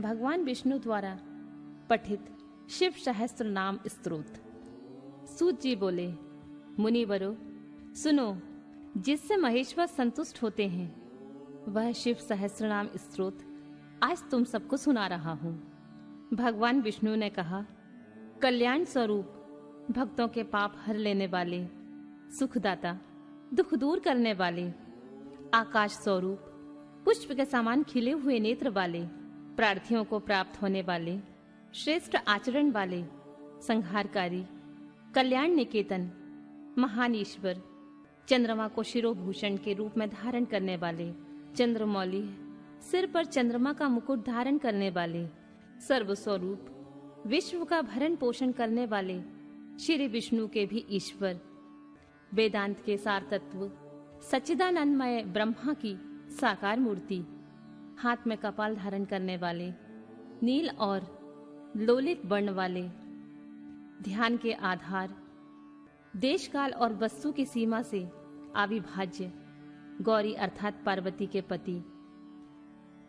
भगवान विष्णु द्वारा पठित शिव सहस्त्र नाम स्तोत्र। सूत जी बोले, मुनिवरों सुनो, जिससे महेश्वर संतुष्ट होते हैं वह शिव सहस्त्र नाम स्तोत्र आज तुम सबको सुना रहा हूं। भगवान विष्णु ने कहा, कल्याण स्वरूप, भक्तों के पाप हर लेने वाले, सुखदाता, दुख दूर करने वाले, आकाश स्वरूप, पुष्प के समान खिले हुए नेत्र वाले, प्रार्थियों को प्राप्त होने वाले, श्रेष्ठ आचरण वाले, संहारकारी, कल्याण निकेतन, महान ईश्वर, चंद्रमा को शिरोभूषण के रूप में धारण करने वाले, चंद्रमौली, सिर पर चंद्रमा का मुकुट धारण करने वाले, सर्वस्वरूप, विश्व का भरण पोषण करने वाले, श्री विष्णु के भी ईश्वर, वेदांत के सार तत्व, सच्चिदानंदमय ब्रह्मा की साकार मूर्ति, हाथ में कपाल धारण करने वाले, नील और लोलित वर्ण वाले, ध्यान के आधार, देश काल और वस्तु की सीमा से अविभाज्य, गौरी अर्थात पार्वती के पति,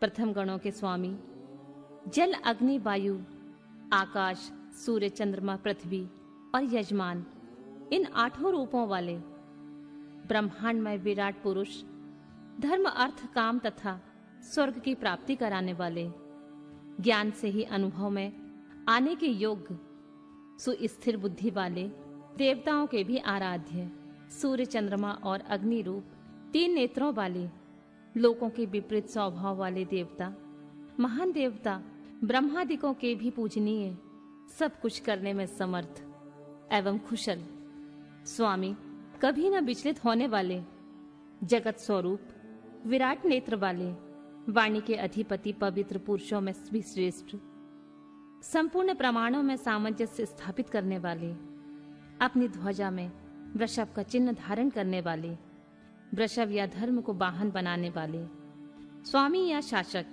प्रथम गणों के स्वामी, जल अग्नि वायु आकाश सूर्य चंद्रमा पृथ्वी और यजमान, इन 8 रूपों वाले, ब्रह्मांडमय विराट पुरुष, धर्म अर्थ काम तथा स्वर्ग की प्राप्ति कराने वाले, ज्ञान से ही अनुभव में आने के योग्य, सुस्थिर बुद्धि वाले, देवताओं के भी आराध्य, सूर्य चंद्रमा और अग्नि रूप 3 नेत्रों वाले, लोगों के विपरीत स्वभाव वाले देवता, महान देवता, ब्रह्मादिकों के भी पूजनीय, सब कुछ करने में समर्थ एवं कुशल, स्वामी, कभी न विचलित होने वाले, जगत स्वरूप, विराट नेत्र वाले, वाणी के अधिपति, पवित्र पुरुषों में भी श्रेष्ठ, संपूर्ण प्रमाणों में सामंजस्य स्थापित करने वाले, अपनी ध्वजा में वृषभ का चिन्ह धारण करने वाले, वृषभ या धर्म को वाहन बनाने वाले, स्वामी या शासक,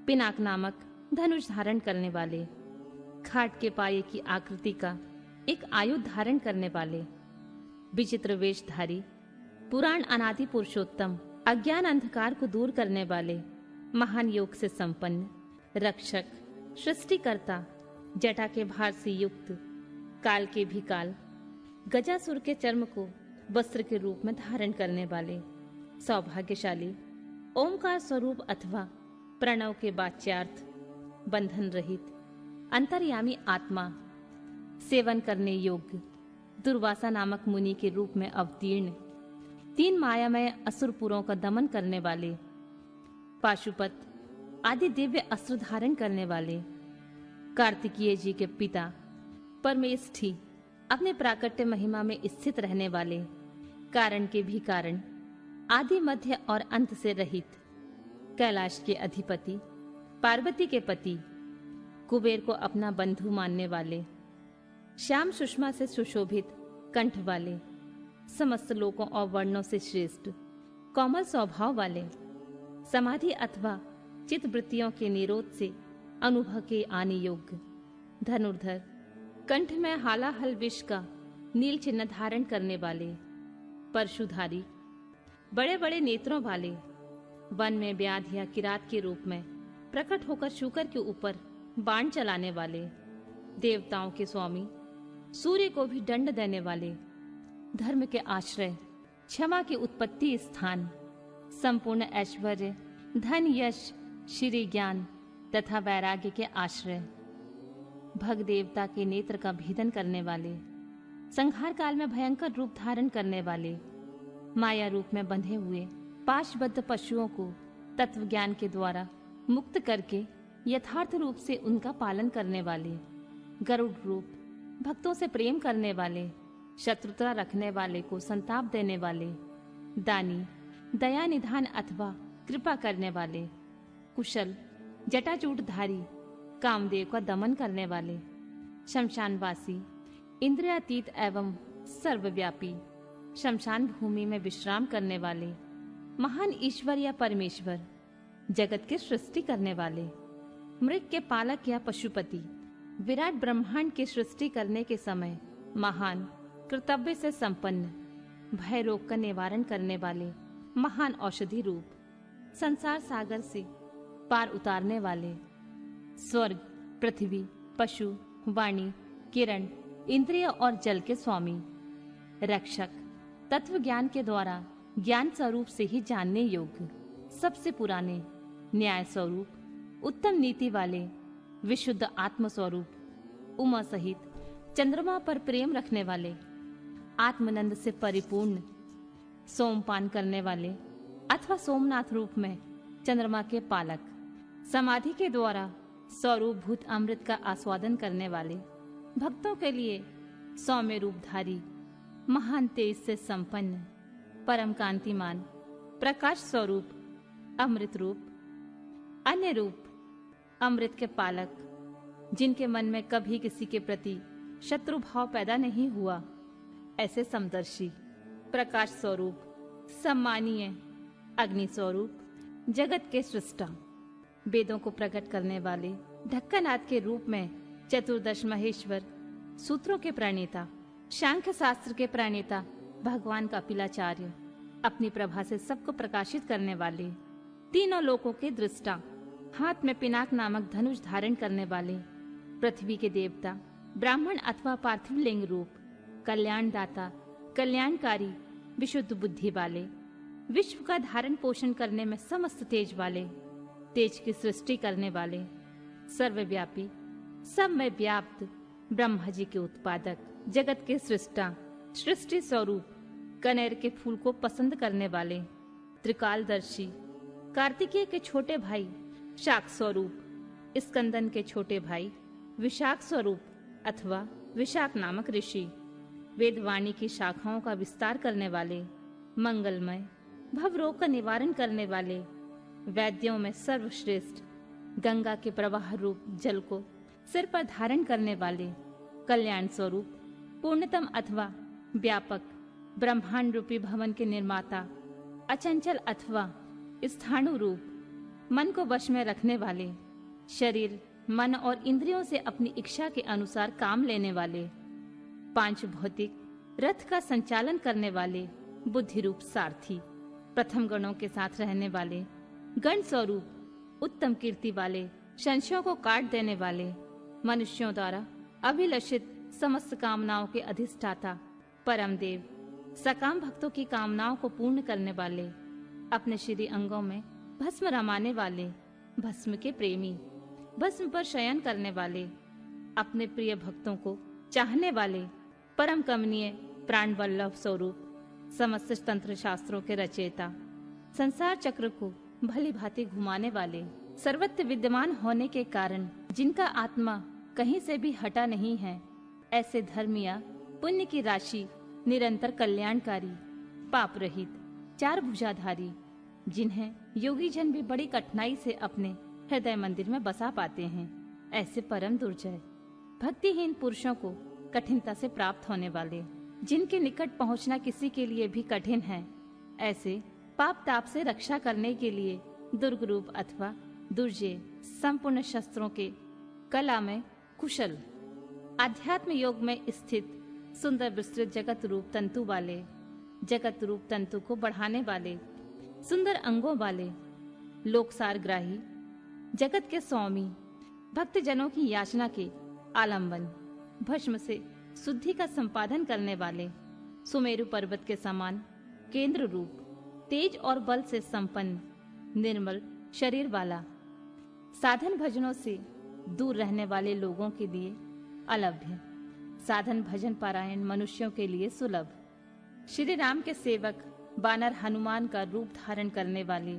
पिनाक नामक धनुष धारण करने वाले, खाट के पाये की आकृति का एक आयुध धारण करने वाले, विचित्र वेशधारी, पुराण अनादि पुरुषोत्तम, अज्ञान अंधकार को दूर करने वाले, महान योग से संपन्न, रक्षक, सृष्टिकर्ता, जटा के भार से युक्त, काल के भी काल, गजासुर के चर्म को वस्त्र के रूप में धारण करने वाले, सौभाग्यशाली, ओमकार स्वरूप अथवा प्रणव के वाच्यार्थ, बंधन रहित, अंतर्यामी आत्मा, सेवन करने योग्य, दुर्वासा नामक मुनि के रूप में अवतीर्ण, 3 मायामय असुरपुरों का दमन करने वाले, पाशुपत आदि दिव्य अस्त्र धारण करने वाले, कार्तिकीय जी के पिता, परमेष्ठी, अपने प्राकट्य महिमा में स्थित रहने वाले, कारण के भी कारण, आदि मध्य और अंत से रहित, कैलाश के अधिपति, पार्वती के पति, कुबेर को अपना बंधु मानने वाले, श्याम सुषमा से सुशोभित कंठ वाले, समस्त लोकों और वर्णों से श्रेष्ठ, कोमल स्वभाव वाले, समाधि अथवा चित्त वृत्तियों के निरोध से अनुभव के आने योग्य, धनुर्धर, कंठ में हालाहल विष का नील चिन्ह धारण करने वाले, परशुधारी, बड़े बड़े नेत्रों वाले, वन में व्याध या किरात के रूप में प्रकट होकर शूकर के ऊपर बाण चलाने वाले, देवताओं के स्वामी, सूर्य को भी दंड देने वाले, धर्म के आश्रय, क्षमा की उत्पत्ति स्थान, संपूर्ण ऐश्वर्य, धन यश, श्री ज्ञान तथा वैराग्य के आश्रय, भग देवता के नेत्र का भेदन करने वाले, संहार काल में भयंकर रूप धारण करने वाले, माया रूप में बंधे हुए पाशबद्ध पशुओं को तत्व ज्ञान के द्वारा मुक्त करके यथार्थ रूप से उनका पालन करने वाले, गरुड़ रूप, भक्तों से प्रेम करने वाले, शत्रुता रखने वाले को संताप देने वाले, दानी, दया निधान अथवा कृपा करने वाले, कुशल, जटाजूटधारी, कामदेव का दमन करने वाले, शमशानवासी, इंद्रियातीत एवं सर्वव्यापी, शमशान भूमि में विश्राम करने वाले, महान ईश्वर या परमेश्वर, जगत की सृष्टि करने वाले, मृग के पालक या पशुपति, विराट ब्रह्मांड की सृष्टि करने के समय महान कर्तव्य से संपन्न, भय रोग का निवारण करने वाले, महान औषधि रूप, संसार सागर से पार उतारने वाले, स्वर्ग, पृथ्वी, पशु, वाणी, किरण, इंद्रिय और जल के स्वामी। रक्षक, तत्व ज्ञान के द्वारा ज्ञान स्वरूप से ही जानने योग्य, सबसे पुराने, न्याय स्वरूप, उत्तम नीति वाले, विशुद्ध आत्म स्वरूप, उमा सहित चंद्रमा पर प्रेम रखने वाले, आत्मनंद से परिपूर्ण, सोमपान करने वाले अथवा सोमनाथ रूप में चंद्रमा के पालक, समाधि के द्वारा स्वरूप भूत अमृत का आस्वादन करने वाले, भक्तों के लिए सौम्य रूपधारी, महान तेज से संपन्न, परम कांतिमान, प्रकाश स्वरूप, अमृत रूप, अन्य रूप, अमृत के पालक, जिनके मन में कभी किसी के प्रति शत्रु भाव पैदा नहीं हुआ, ऐसे समदर्शी, प्रकाश स्वरूप, सम्मानीय, अग्नि स्वरूप, जगत के सृष्टा, वेदों को प्रकट करने वाले, ढक्कनाथ के रूप में चतुर्दश महेश्वर, सूत्रों के प्रणेता, सांख्य शास्त्र के प्रणेता भगवान कपिलाचार्य, अपनी प्रभा से सबको प्रकाशित करने वाले, तीनों लोकों के दृष्टा, हाथ में पिनाक नामक धनुष धारण करने वाले, पृथ्वी के देवता, ब्राह्मण अथवा पार्थिव लिंग रूप, कल्याणदाता, कल्याणकारी, विशुद्ध बुद्धि वाले, विश्व का धारण पोषण करने में समस्त तेज वाले, तेज की सृष्टि करने वाले, सर्वव्यापी, सब में व्याप्त, ब्रह्मा जी के उत्पादक, जगत के सृष्टा, सृष्टि स्वरूप, कनेर के फूल को पसंद करने वाले, त्रिकालदर्शी, कार्तिकेय के छोटे भाई शाक स्वरूप, स्कंदन के छोटे भाई विशाख स्वरूप अथवा विशाख नामक ऋषि, वेदवाणी की शाखाओं का विस्तार करने वाले, मंगलमय, भवरोग का निवारण करने वाले, वैद्यों में सर्वश्रेष्ठ, गंगा के प्रवाह रूप जल को सिर पर धारण करने वाले, कल्याण स्वरूप, पूर्णतम अथवा व्यापक, ब्रह्मांड रूपी भवन के निर्माता, अचंचल अथवा स्थाणु रूप, मन को वश में रखने वाले, शरीर, मन और इंद्रियों से अपनी इच्छा के अनुसार काम लेने वाले, पांच भौतिक रथ का संचालन करने वाले, बुद्धि रूप सारथी, प्रथम गणों के साथ रहने वाले, गण स्वरूप, उत्तम कीर्ति वाले, संशयों को काट देने वाले, मनुष्यों द्वारा अभिलषित समस्त कामनाओं के अधिष्ठाता, परम देव, सकाम भक्तों की कामनाओं को पूर्ण करने वाले, अपने श्री अंगों में भस्म रमाने वाले, भस्म के प्रेमी, भस्म पर शयन करने वाले, अपने प्रिय भक्तों को चाहने वाले, परम कमनीय, प्राण वल्लभ स्वरूप, समस्त तंत्र शास्त्रों के रचयिता, संसार चक्र को भली भांति घुमाने वाले, सर्वत्र विद्यमान होने के कारण जिनका आत्मा कहीं से भी हटा नहीं है, ऐसे धर्मिया, पुण्य की राशि, निरंतर कल्याणकारी, पाप रहित, चार भुजाधारी, जिन्हें योगी जन भी बड़ी कठिनाई से अपने हृदय मंदिर में बसा पाते हैं, ऐसे परम दुर्जय, भक्तिहीन पुरुषों को कठिनता से प्राप्त होने वाले, जिनके निकट पहुंचना किसी के लिए भी कठिन है, ऐसे पाप ताप से रक्षा करने के लिए दुर्ग रूप अथवा दुर्जय, संपूर्ण शस्त्रों के कला में कुशल, आध्यात्म योग में स्थित, सुंदर विस्तृत जगत रूप तंतु वाले, जगत रूप तंतु को बढ़ाने वाले, सुंदर अंगों वाले, लोकसारग्राही, जगत के स्वामी, भक्त जनों की याचना के आलंबन, भस्म से शुद्धि का संपादन करने वाले, सुमेरु पर्वत के समान केंद्र रूप, तेज और बल से संपन्न, निर्मल शरीर वाला, साधन भजनों से दूर रहने वाले लोगों के लिए अलभ्य, साधन भजन पारायण मनुष्यों के लिए सुलभ, श्री राम के सेवक बानर हनुमान का रूप धारण करने वाले,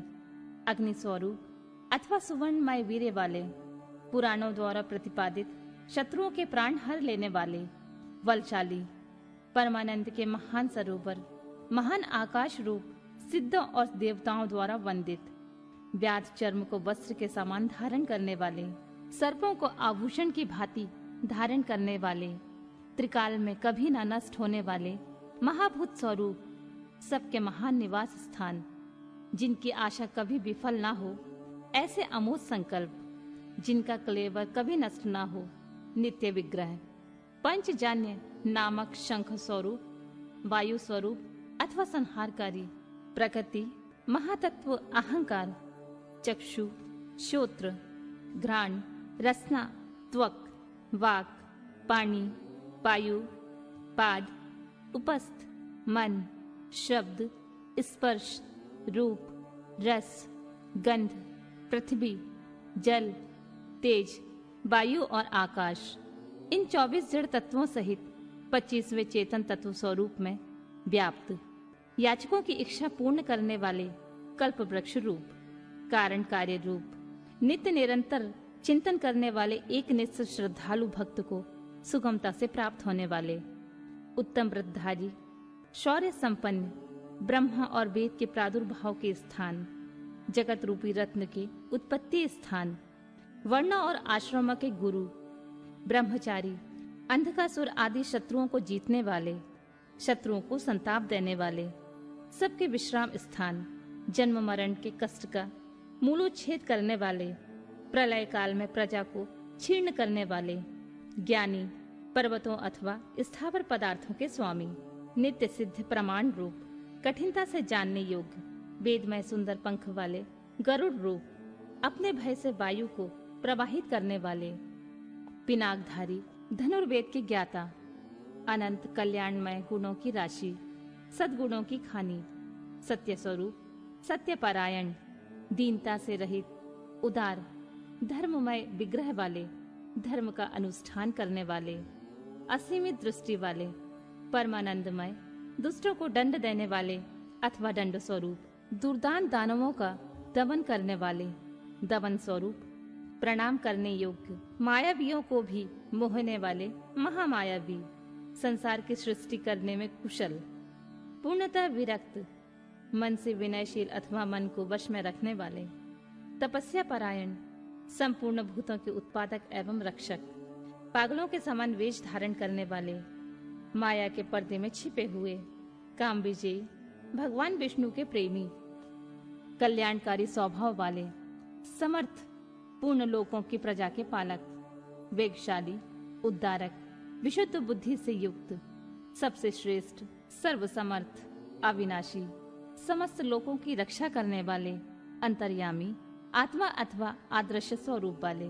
अग्नि स्वरूप अथवा सुवर्णमय वीर्य वाले, पुराणों द्वारा प्रतिपादित शत्रुओं के प्राण हर लेने वाले, बलशाली, परमानंद के महान सरोवर, महान आकाश रूप, सिद्धों और देवताओं द्वारा वंदित, व्याध चर्म को वस्त्र के समान धारण करने वाले, सर्पों को आभूषण की भांति धारण करने वाले, त्रिकाल में कभी न नष्ट होने वाले, महाभूत स्वरूप, सबके महान निवास स्थान, जिनकी आशा कभी विफल ना हो, ऐसे अमोघ संकल्प, जिनका क्लेवर कभी नष्ट ना हो, नित्य विग्रह, पंचजान्य नामक शंख स्वरूप, वायु स्वरूप अथवा संहारकारी, प्रकृति, महातत्व अहंकार, चक्षु, श्रोत्र, घ्राण, रसना, त्वक, वाक, पाणी, पायु, पाद, उपस्थ, मन, शब्द, स्पर्श, रूप, रस, गंध, पृथ्वी, जल, तेज, वायु और आकाश, इन 24 जड़ तत्वों सहित 25वें चेतन तत्व स्वरूप में व्याप्त, याचकों की इच्छा पूर्ण करने वाले कल्प वृक्ष रूप, कारण कार्य रूप, नित्य निरंतर चिंतन करने वाले एक निष्ठ श्रद्धालु भक्त को सुगमता से प्राप्त होने वाले, उत्तम व्रतधारी, शौर्य संपन्न, ब्रह्मा और वेद के प्रादुर्भाव के स्थान, जगत रूपी रत्न के उत्पत्ति स्थान, वर्ण और आश्रम के गुरु, ब्रह्मचारी, अंधकासुर आदि शत्रुओं को जीतने वाले, शत्रुओं को संताप देने वाले, सबके विश्राम स्थान, जन्म मरण के कष्ट का मूलोच्छेद करने वाले, प्रलय काल में प्रजा को छीर्ण करने वाले, ज्ञानी, पर्वतों अथवा स्थावर पदार्थों के स्वामी, नित्य सिद्ध प्रमाण रूप, कठिनता से जानने योग्य, वेदमय सुंदर पंख वाले, गरुड़ रूप, अपने भय से वायु को प्रवाहित करने वाले, पिनाकधारी, धनुर्वेद के ज्ञाता, अनंत कल्याणमय गुणों की राशि, सद्गुणों की खानी, सत्य स्वरूप, सत्यपरायण, दीनता से रहित, उदार, धर्ममय विग्रह वाले, धर्म का अनुष्ठान करने वाले, असीमित दृष्टि वाले, परमानंदमय, दुष्टों को दंड देने वाले अथवा दंड स्वरूप, दुर्दान दानवों का दमन करने वाले, दमन स्वरूप, प्रणाम करने योग्य, मायावियों को भी मोहने वाले महामायावी, संसार की सृष्टि करने में कुशल, पूर्णतः विरक्त, मन से विनयशील अथवा मन को वश में रखने वाले, तपस्या परायण, संपूर्ण भूतों के उत्पादक एवं रक्षक, पागलों के समान वेश धारण करने वाले, माया के पर्दे में छिपे हुए, काम विजयी, भगवान विष्णु के प्रेमी, कल्याणकारी स्वभाव वाले, समर्थ, पूर्ण लोकों की प्रजा के पालक, वेगशाली, उद्धारक, विशुद्ध बुद्धि से युक्त, सबसे श्रेष्ठ, सर्वसमर्थ, अविनाशी, समस्त लोकों की रक्षा करने वाले, अंतर्यामी, आत्मा अथवा आदर्श स्वरूप वाले,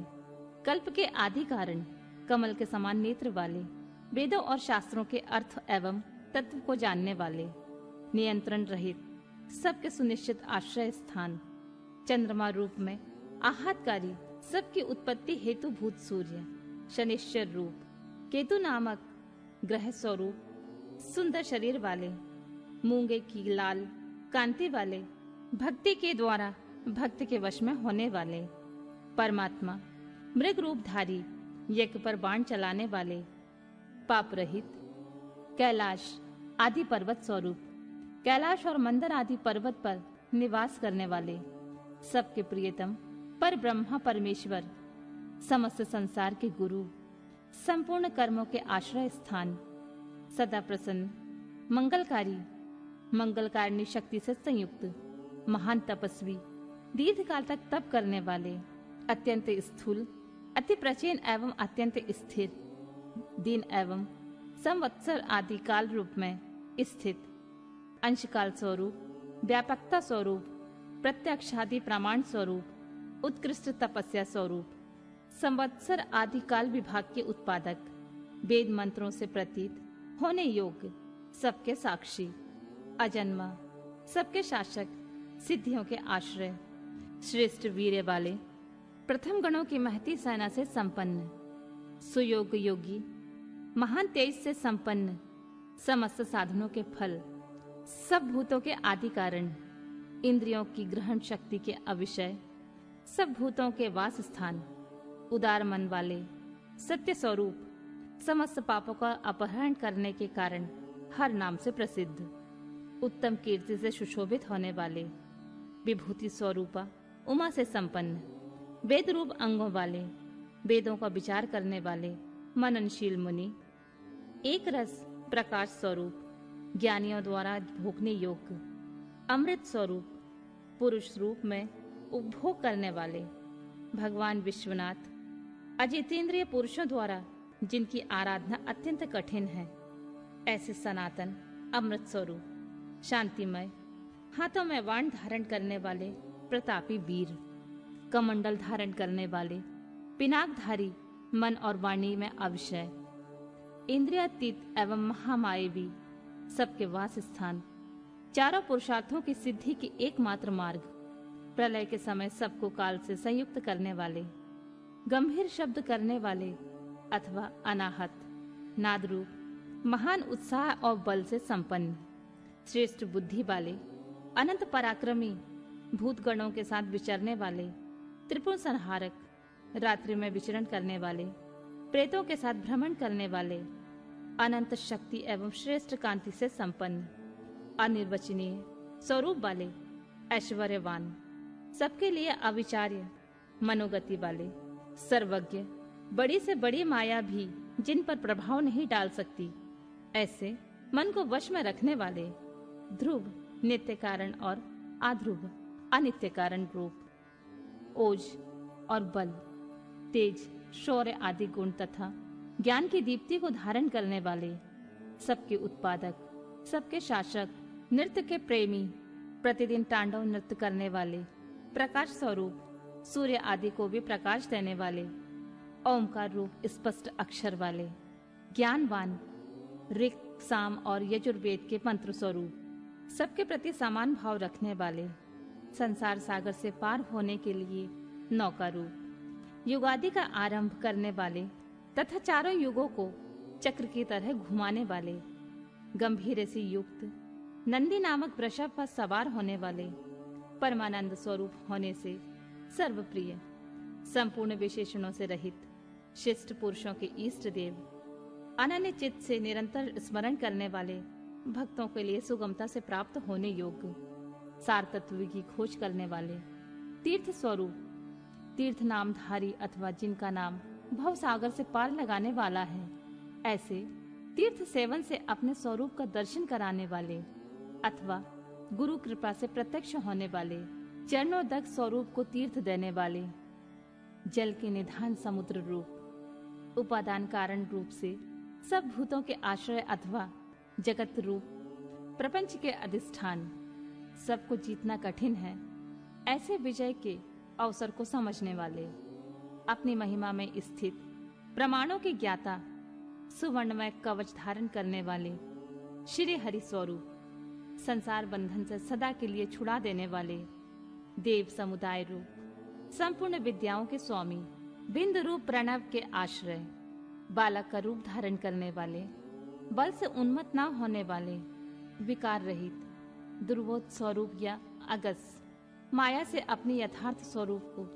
कल्प के आदि कारण, कमल के समान नेत्र वाले, वेदों और शास्त्रों के अर्थ एवं तत्व को जानने वाले, नियंत्रण रहित, सबके सुनिश्चित आश्रय स्थान, चंद्रमा रूप में आहातकारी, सबकी उत्पत्ति हेतु भूत सूर्य, शनिश्चर रूप, केतु नामक ग्रह स्वरूप, सुंदर शरीर वाले, मूंगे की लाल कांति वाले, भक्ति के द्वारा भक्त के वश में होने वाले, परमात्मा, मृग रूपधारी, यज्ञ पर बाण चलाने वाले, पाप रहित, कैलाश आदि पर्वत स्वरूप, कैलाश और मंदर आदि पर्वत पर निवास करने वाले, सबके प्रियतम पर ब्रह्मा परमेश्वर, समस्त संसार के गुरु, संपूर्ण कर्मों के आश्रय स्थान, सदा प्रसन्न, मंगलकारी, मंगलकारिणी शक्ति से संयुक्त, महान तपस्वी, दीर्घ काल तक तप करने वाले, अत्यंत स्थूल, अति प्राचीन एवं अत्यंत स्थिर, दिन एवं संवत्सर आदि काल रूप में स्थित, अंशकाल स्वरूप, व्यापकता स्वरूप, प्रत्यक्षादि प्रमाण स्वरूप, उत्कृष्ट तपस्या स्वरूप, संवत्सर आदि काल विभाग के उत्पादक, वेद मंत्रों से प्रतीत होने योग्य, सबके साक्षी, अजन्मा, सबके शासक, सिद्धियों के आश्रय, श्रेष्ठ वीर्य वाले, प्रथम गणों की महती सेना से संपन्न, सुयोग योगी, महान तेज से संपन्न, समस्त साधनों के फल, सब भूतों के आदि कारण, इंद्रियों की ग्रहण शक्ति के अविषय, सब भूतों के वास स्थान, उदार मन वाले, सत्य स्वरूप, समस्त पापों का अपहरण करने के कारण हर नाम से प्रसिद्ध, उत्तम कीर्ति से सुशोभित होने वाले, विभूति स्वरूपा, उमा से संपन्न, वेद रूप अंगों वाले, वेदों का विचार करने वाले, मननशील मुनि, एक रस प्रकाश स्वरूप, ज्ञानियों द्वारा भोगने योग्य, अमृत स्वरूप, पुरुष रूप में उपभोग करने वाले, भगवान विश्वनाथ, अजितेंद्रिय पुरुषों द्वारा जिनकी आराधना अत्यंत कठिन है, ऐसे सनातन अमृत स्वरूप, शांतिमय, हाथों में वाण धारण करने वाले प्रतापी वीर, कमंडल धारण करने वाले, पिनाकधारी, मन और वाणी में अविषय, इंद्रियातीत एवं महामायावी, सबके वास स्थान, चारों पुरुषार्थों की सिद्धि की एकमात्र मार्ग, प्रलय के समय सबको काल से संयुक्त करने वाले, गंभीर शब्द करने वाले अथवा अनाहत, नादरूप, महान उत्साह और बल से संपन्न, श्रेष्ठ बुद्धि वाले, अनंत पराक्रमी, भूतगणों के साथ विचरने वाले, त्रिपुर संहारक, रात्रि में विचरण करने वाले, प्रेतों के साथ भ्रमण करने वाले, अनंत शक्ति एवं श्रेष्ठ कांति से संपन्न, अनिर्वचनीय स्वरूप वाले, ऐश्वर्यवान, सबके लिए अविचार्य मनोगति वाले, सर्वज्ञ, बड़ी से बड़ी माया भी जिन पर प्रभाव नहीं डाल सकती, ऐसे मन को वश में रखने वाले, ध्रुव नित्य कारण और आध्रुव अनित्य कारण रूप, ओज और बल, तेज, शौर्य आदि गुण तथा ज्ञान की दीप्ति को धारण करने वाले, सबके उत्पादक, सबके शासक, नृत्य के प्रेमी, प्रतिदिन तांडव नृत्य करने वाले, प्रकाश स्वरूप, सूर्य आदि को भी प्रकाश देने वाले, ओमकार रूप स्पष्ट अक्षर वाले, ज्ञानवान, ऋक्, साम और यजुर्वेद के मंत्र स्वरूप, सबके प्रति समान भाव रखने वाले, संसार सागर से पार होने के लिए नौका रूप, युगादि का आरंभ करने वाले तथा चारों युगों को चक्र की तरह घुमाने वाले, गंभीर से युक्त, नंदी नामक वृषभ पर सवार होने वाले, परमानंद स्वरूप होने से सर्वप्रिय, संपूर्ण विशेषणों से रहित, शिष्ट पुरुषों के इष्ट देव, अनन्य चित्त से निरंतर स्मरण करने वाले, भक्तों के लिए सुगमता से प्राप्त होने योग्य, सार तत्व की खोज करने वाले, तीर्थ स्वरूप, तीर्थ नामधारी अथवा जिनका नाम भव सागर से पार लगाने वाला है, ऐसे तीर्थ सेवन से अपने स्वरूप का दर्शन कराने वाले अथवा गुरु कृपा से प्रत्यक्ष होने वाले, चरणोदक स्वरूप को तीर्थ देने वाले, जल के निधान समुद्र रूप, उपादान कारण रूप से सब भूतों के आश्रय अथवा जगत रूप, प्रपंच के अधिष्ठान, सबको जीतना कठिन है, ऐसे विजय के अवसर को समझने वाले, अपनी महिमा में स्थित, प्रमाणों के ज्ञाता, सुवर्णमय कवच धारण करने वाले, श्री हरि स्वरूप, संसार बंधन से सदा के लिए छुड़ा देने वाले, देव समुदाय रूप, संपूर्ण विद्याओं के स्वामी, बिंद रूप प्रणव के आश्रय, बालक का रूप धारण करने वाले, बल से उन्मत्त न होने वाले, विकार रहित, दुर्बोध स्वरूप या अगस, माया से अपने यथार्थ स्वरूप को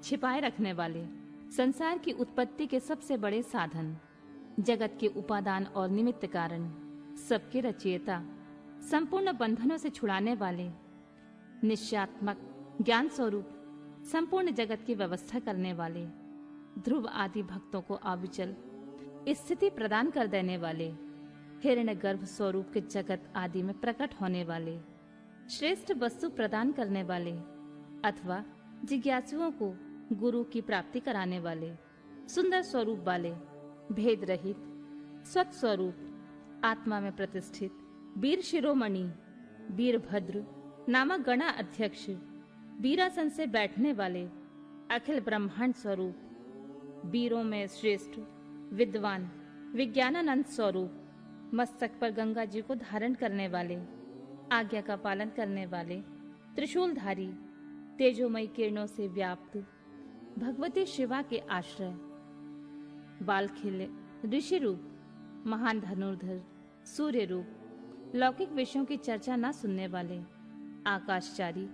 छिपाए रखने वाले, संसार की उत्पत्ति के सबसे बड़े साधन, जगत के उपादान और निमित्त कारण, सबके रचयिता, संपूर्ण बंधनों से छुड़ाने वाले, निश्चयात्मक ज्ञान स्वरूप, संपूर्ण जगत की व्यवस्था करने वाले, ध्रुव आदि भक्तों को अविचल स्थिति प्रदान कर देने वाले, हिरण्य गर्भ स्वरूप के जगत आदि में प्रकट होने वाले, श्रेष्ठ वस्तु प्रदान करने वाले अथवा जिज्ञासुओं को गुरु की प्राप्ति कराने वाले, सुंदर स्वरूप वाले, भेद रहित, स्वत स्वरूप, आत्मा में प्रतिष्ठित, वीर शिरोमणि, वीरभद्र नामक गणा अध्यक्ष, वीरासन से बैठने वाले, अखिल ब्रह्मांड स्वरूप, वीरों में श्रेष्ठ, विद्वान, विज्ञानानंद स्वरूप, मस्तक पर गंगा जी को धारण करने वाले, आज्ञा का पालन करने वाले, त्रिशूलधारी, तेजोमयी किरणों से व्याप्त, भगवती शिवा के आश्रय, बाल खिले, ऋषि रूप, महान धनुर्धर, सूर्य रूप, लौकिक विषयों की चर्चा न सुनने वाले, आकाशचारी,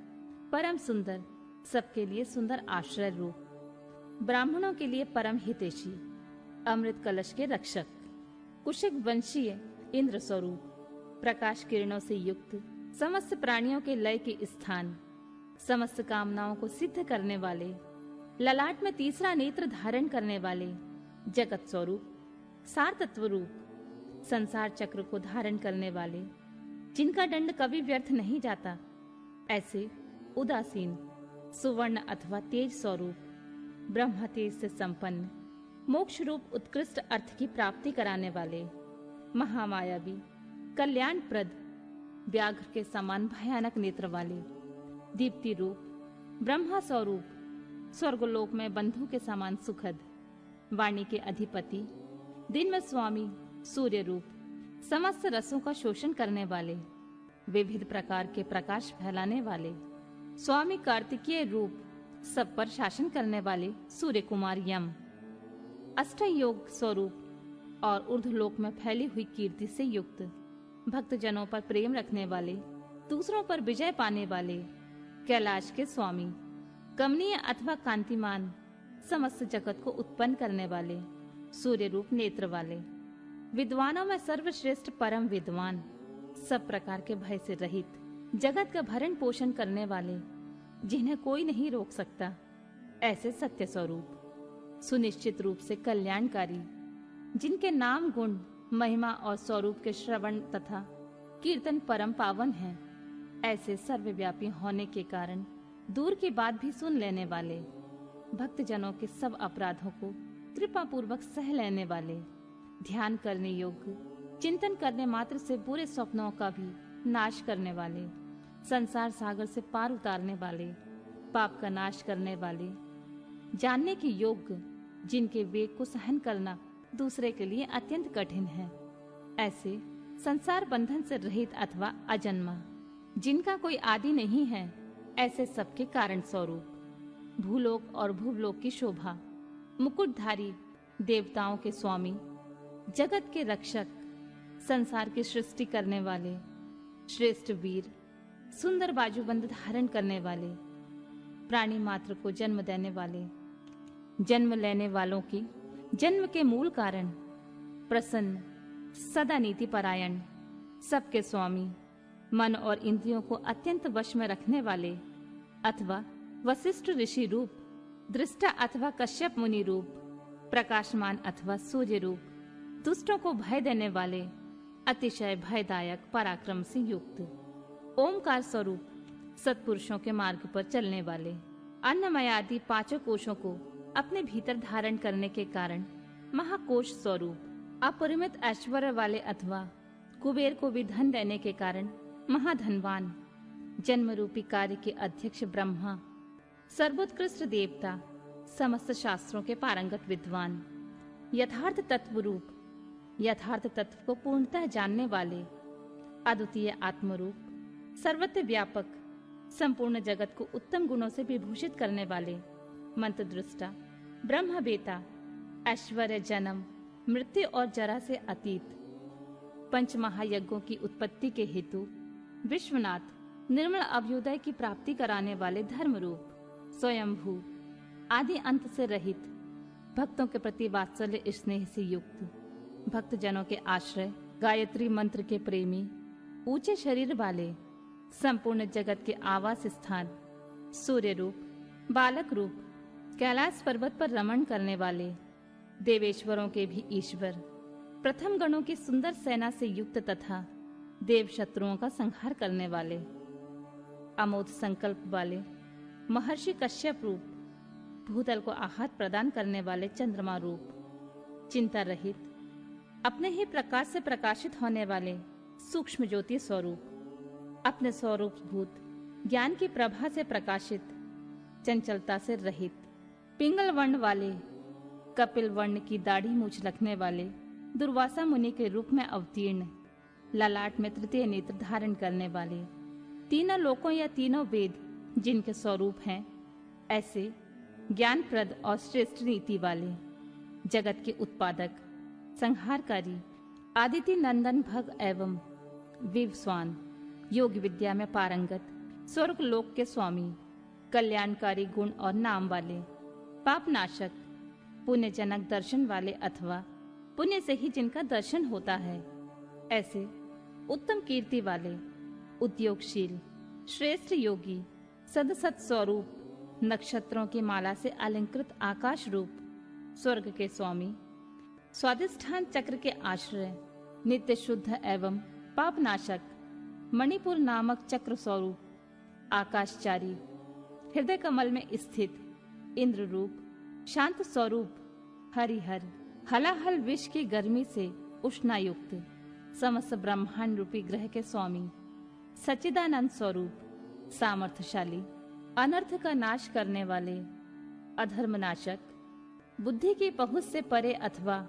परम सुंदर, सबके लिए सुंदर आश्रय रूप, ब्राह्मणों के लिए परम हितैषी, अमृत कलश के रक्षक, कुशिक वंशीय इंद्र स्वरूप, प्रकाश किरणों से युक्त, समस्त प्राणियों के लय के स्थान, समस्त कामनाओं को सिद्ध करने वाले, ललाट में तीसरा नेत्र धारण करने वाले, जगत स्वरूप, सार तत्व रूप, संसार चक्र को धारण करने वाले, जिनका दंड कभी व्यर्थ नहीं जाता, ऐसे उदासीन, सुवर्ण अथवा तेज स्वरूप, ब्रह्म तेज से संपन्न, मोक्ष रूप उत्कृष्ट अर्थ की प्राप्ति कराने वाले, महामायावी, कल्याणप्रद, व्याघ्र के समान भयानक नेत्र वाले, दीप्ति रूप, ब्रह्मा स्वरूप, स्वर्गलोक में बंधु के समान सुखद, वाणी के अधिपति, दिन में स्वामी, सूर्य रूप, समस्त रसों का शोषण करने वाले, विविध प्रकार के प्रकाश फैलाने वाले, स्वामी कार्तिकेय रूप, सब पर शासन करने वाले सूर्य कुमार यम, अष्टयोग स्वरूप और ऊर्ध्वलोक में फैली हुई कीर्ति से युक्त, भक्तजनों पर प्रेम रखने वाले, दूसरों पर विजय पाने वाले, कैलाश के स्वामी, कमनीय अथवा कांतिमान, समस्त जगत को उत्पन्न करने वाले, सूर्य रूप नेत्र वाले, विद्वानों में सर्वश्रेष्ठ परम विद्वान, सब प्रकार के भय से रहित, जगत का भरण पोषण करने वाले, जिन्हें कोई नहीं रोक सकता, ऐसे सत्य स्वरूप, सुनिश्चित रूप से कल्याणकारी, जिनके नाम, गुण, महिमा और स्वरूप के श्रवण तथा कीर्तन परम पावन हैं, ऐसे सर्वव्यापी होने के कारण दूर की बात भी सुन लेने वाले, भक्तजनों के सब अपराधों को कृपा पूर्वक सह लेने वाले, ध्यान करने योग्य, चिंतन करने मात्र से बुरे स्वप्नों का भी नाश करने वाले, संसार सागर से पार उतारने वाले, पाप का नाश करने वाले, जानने के योग्य, जिनके वेग को सहन करना दूसरे के लिए अत्यंत कठिन है, ऐसे संसार बंधन से रहित अथवा अजन्मा, जिनका कोई आदि नहीं है, ऐसे सबके कारण स्वरूप, भूलोक और भूलोक की शोभा, मुकुटधारी, देवताओं के स्वामी, जगत के रक्षक, संसार की सृष्टि करने वाले, श्रेष्ठ वीर, सुंदर बाजूबंद धारण करने वाले, प्राणी मात्र को जन्म देने वाले, जन्म लेने वालों की जन्म के मूल कारण, प्रसन्न, सदा नीति परायण, सबके स्वामी, मन और इंद्रियों को अत्यंत वश में रखने वाले, अथवा वशिष्ठ ऋषि रूप, दृष्टा अथवा कश्यप मुनि रूप, प्रकाशमान अथवा सूर्य रूप, दुष्टों को भय देने वाले, अतिशय भयदायक पराक्रम से युक्त, ओमकार स्वरूप, सत्पुरुषों के मार्ग पर चलने वाले, अन्नमय आदि पांचों कोशों को अपने भीतर धारण करने के कारण महाकोश स्वरूप, अपरिमित ऐश्वर्य वाले अथवा कुबेर को भी धन देने के कारण महाधनवान, जन्म रूपी कार्य के अध्यक्ष ब्रह्मा, सर्वोत्कृष्ट देवता, समस्त शास्त्रों के पारंगत विद्वान, यथार्थ तत्व रूप, यथार्थ तत्व को पूर्णतः जानने वाले, अद्वितीय आत्मरूप, सर्वत्र व्यापक, संपूर्ण जगत को उत्तम गुणों से विभूषित करने वाले, मंत्र दृष्टा, ब्रह्म बेता, ऐश्वर्य, जन्म, मृत्यु और जरा से अतीत, पंच महायज्ञों की उत्पत्ति के हेतु विश्वनाथ, निर्मल अभ्युदय की प्राप्ति कराने वाले धर्म रूप, स्वयंभू, आदि अंत से रहित, भक्तों के प्रति वात्सल्य स्नेह से युक्त, भक्त जनों के आश्रय, गायत्री मंत्र के प्रेमी, ऊंचे शरीर वाले, संपूर्ण जगत के आवास स्थान, सूर्य रूप, बालक रूप, कैलाश पर्वत पर रमण करने वाले, देवेश्वरों के भी ईश्वर, प्रथम गणों की सुंदर सेना से युक्त तथा देव शत्रुओं का संहार करने वाले, अमोघ संकल्प वाले, महर्षि कश्यप रूप, भूतल को आहार प्रदान करने वाले चंद्रमा रूप, चिंता रहित, अपने ही प्रकाश से प्रकाशित होने वाले सूक्ष्म ज्योति स्वरूप, अपने स्वरूप भूत ज्ञान की प्रभा से प्रकाशित, चंचलता से रहित, पिंगल वर्ण वाले, कपिल वर्ण की दाढ़ी मूछ रखने वाले, दुर्वासा मुनि के रूप में अवतीर्ण, ललाट में तृतीय नेत्र धारण करने वाले, तीनों लोकों या तीनों वेद जिनके स्वरूप हैं, ऐसे ज्ञानप्रद और श्रेष्ठ नीति वाले, जगत के उत्पादक, संहारकारी, आदिति नंदन भग एवं विवस्वान, योग विद्या में पारंगत, स्वर्ग लोक के स्वामी, कल्याणकारी गुण और नाम वाले, पापनाशक, पुण्यजनक दर्शन वाले अथवा पुण्य से ही जिनका दर्शन होता है, ऐसे उत्तम कीर्ति वाले, उद्योगशील, श्रेष्ठ योगी, सदसत स्वरूप, नक्षत्रों की माला से अलंकृत आकाश रूप, स्वर्ग के स्वामी, स्वादिष्ठान चक्र के आश्रय, नित्य शुद्ध एवं पापनाशक, मणिपुर नामक चक्र स्वरूप, आकाशचारी, हृदय कमल में स्थित, इंद्र रूप, शांत स्वरूप, हरिहर, हलाहल विष की गर्मी से उष्णायुक्त, समस्त ब्रह्मांड रूपी ग्रह के स्वामी, सच्चिदानंद स्वरूप, सामर्थ्यशाली, अनर्थ का नाश करने वाले, अधर्मनाशक, बुद्धि की पहुंच से परे अथवा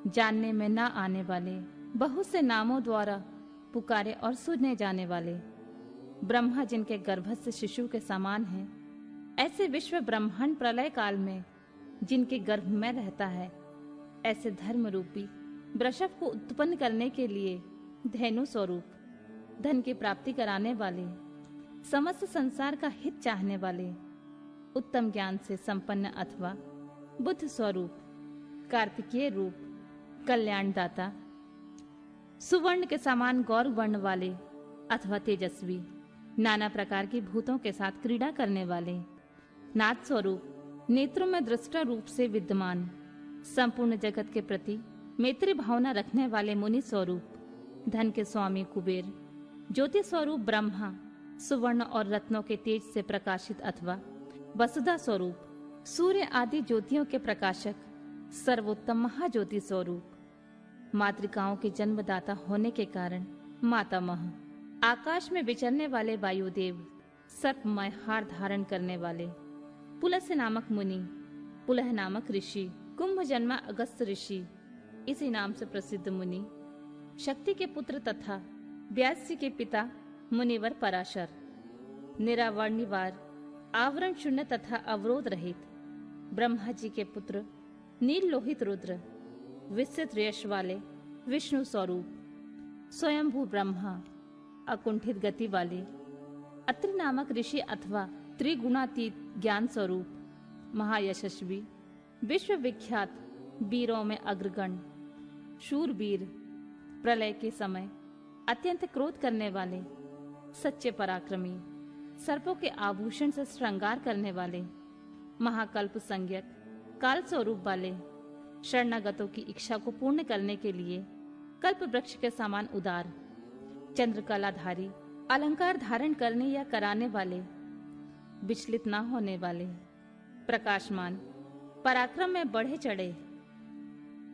जानने में न आने वाले, बहुत से नामों द्वारा पुकारे और सुने जाने वाले, ब्रह्मा जिनके गर्भ से शिशु के समान हैं, ऐसे विश्व ब्रह्मांड प्रलय काल में जिनके गर्भ में रहता है, ऐसे धर्म रूपी वृषभ को उत्पन्न करने के लिए धेनु स्वरूप, धन की प्राप्ति कराने वाले, समस्त संसार का हित चाहने वाले, उत्तम ज्ञान से संपन्न अथवा बुद्ध स्वरूप, कार्तिकेय रूप, कल्याणदाता, सुवर्ण के समान गौर वर्ण वाले अथवा तेजस्वी, नाना प्रकार की भूतों के साथ क्रीड़ा करने वाले, नाथ स्वरूप, नेत्रों में दृष्टा रूप से विद्यमान, संपूर्ण जगत के प्रति मैत्री भावना रखने वाले मुनि स्वरूप, धन के स्वामी कुबेर, ज्योति स्वरूप ब्रह्मा, सुवर्ण और रत्नों के तेज से प्रकाशित अथवा वसुधा स्वरूप, सूर्य आदि ज्योतियों के प्रकाशक, सर्वोत्तम महाज्योति स्वरूप, मातृकाओं के जन्मदाता होने के कारण मातामह, आकाश में विचरने वाले वायुदेव, सर्पमय हार धारण करने वाले, पुलस्य नामक मुनि, पुलह नामक ऋषि, कुंभ जन्मा अगस्त ऋषि, इसी नाम से प्रसिद्ध मुनि, शक्ति के पुत्र तथा व्यास के पिता मुनिवर पराशर, निरावरणिवार, आवरण शून्य तथा अवरोध रहित, ब्रह्मा जी के पुत्र नील लोहित रुद्र, विस्तृत यश वाले विष्णु स्वरूप, स्वयंभू ब्रह्मा, अकुंठित गति वाले, अत्रि नामक ऋषि अथवा त्रिगुणातीत ज्ञान स्वरूप, महायशस्वी, विश्व विख्यात वीरों में अग्रगण, शूरवीर, प्रलय के समय अत्यंत क्रोध करने वाले, सच्चे पराक्रमी, सर्पों के आभूषण से श्रृंगार करने वाले, महाकल्प संज्ञक, काल स्वरूप वाले, शरणागतों की इच्छा को पूर्ण करने के लिए कल्प वृक्ष के समान उदार, चंद्रकलाधारी, अलंकार धारण करने या कराने वाले, विचलित न होने वाले, प्रकाशमान, पराक्रम में बढ़े चढ़े,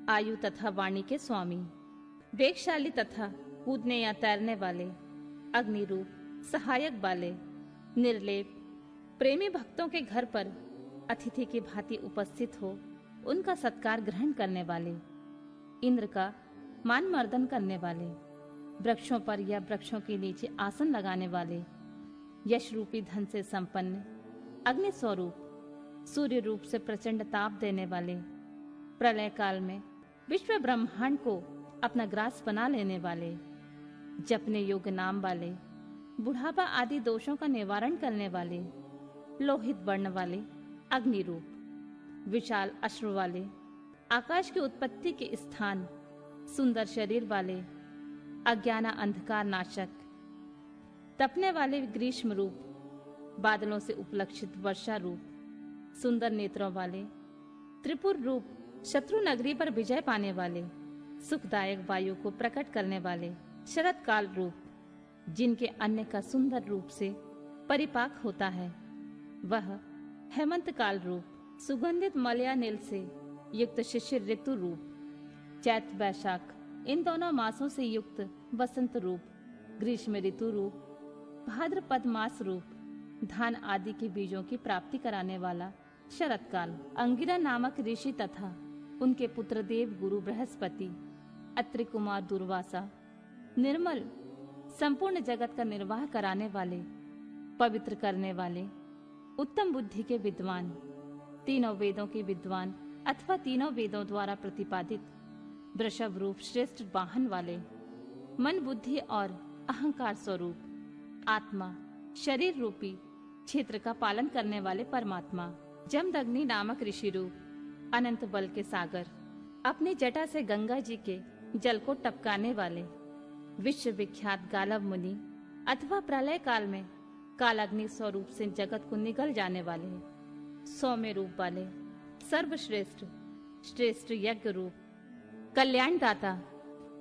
आयु तथा वाणी के स्वामी, वेगशाली तथा कूदने या तैरने वाले, अग्नि रूप, सहायक वाले, निर्लेप, प्रेमी भक्तों के घर पर अतिथि की भांति उपस्थित हो उनका सत्कार ग्रहण करने वाले, इंद्र का मान मर्दन करने वाले, वृक्षों पर या वृक्षों के नीचे आसन लगाने वाले, यश रूपी धन से संपन्न, अग्नि स्वरूप, सूर्य रूप से प्रचंड ताप देने वाले, प्रलय काल में विश्व ब्रह्मांड को अपना ग्रास बना लेने वाले, जपने योग्य नाम वाले, बुढ़ापा आदि दोषों का निवारण करने वाले, लोहित वर्ण वाले, अग्नि रूप, विशाल अश्रु वाले, आकाश की उत्पत्ति के स्थान, सुंदर शरीर वाले, अज्ञान अंधकार नाशक, तपने वाले ग्रीष्म रूप, बादलों से उपलक्षित वर्षा रूप, सुंदर नेत्रों वाले, त्रिपुर रूप, शत्रु नगरी पर विजय पाने वाले, सुखदायक वायु को प्रकट करने वाले, शरद काल रूप, जिनके अन्य का सुंदर रूप से परिपाक होता है, वह हेमंत काल रूप, सुगंधित मलयानिल से युक्त शिशिर ऋतु रूप, चैत वैशाख इन दोनों मासों से युक्त वसंत रूप, ग्रीष्म ऋतु रूप, भाद्रपद मास रूप, धान आदि के बीजों की प्राप्ति कराने वाला शरत काल, अंगिरा नामक ऋषि तथा उनके पुत्र देव गुरु बृहस्पति, अत्रि कुमार दुर्वासा, निर्मल, संपूर्ण जगत का निर्वाह कराने वाले, पवित्र करने वाले, उत्तम बुद्धि के विद्वान, तीनों वेदों के विद्वान अथवा तीनों वेदों द्वारा प्रतिपादित, वृषभ रूप श्रेष्ठ वाहन वाले, मन बुद्धि और अहंकार स्वरूप, आत्मा, शरीर रूपी क्षेत्र का पालन करने वाले परमात्मा, जमदग्नि नामक ऋषि रूप, अनंत बल के सागर, अपनी जटा से गंगा जी के जल को टपकाने वाले, विश्व विख्यात गालव मुनि अथवा प्रलय काल में कालाग्नि स्वरूप से जगत को निगल जाने वाले, सौम्य रूप वाले, सर्वश्रेष्ठ, श्रेष्ठ यज्ञ रूप, कल्याणदाता,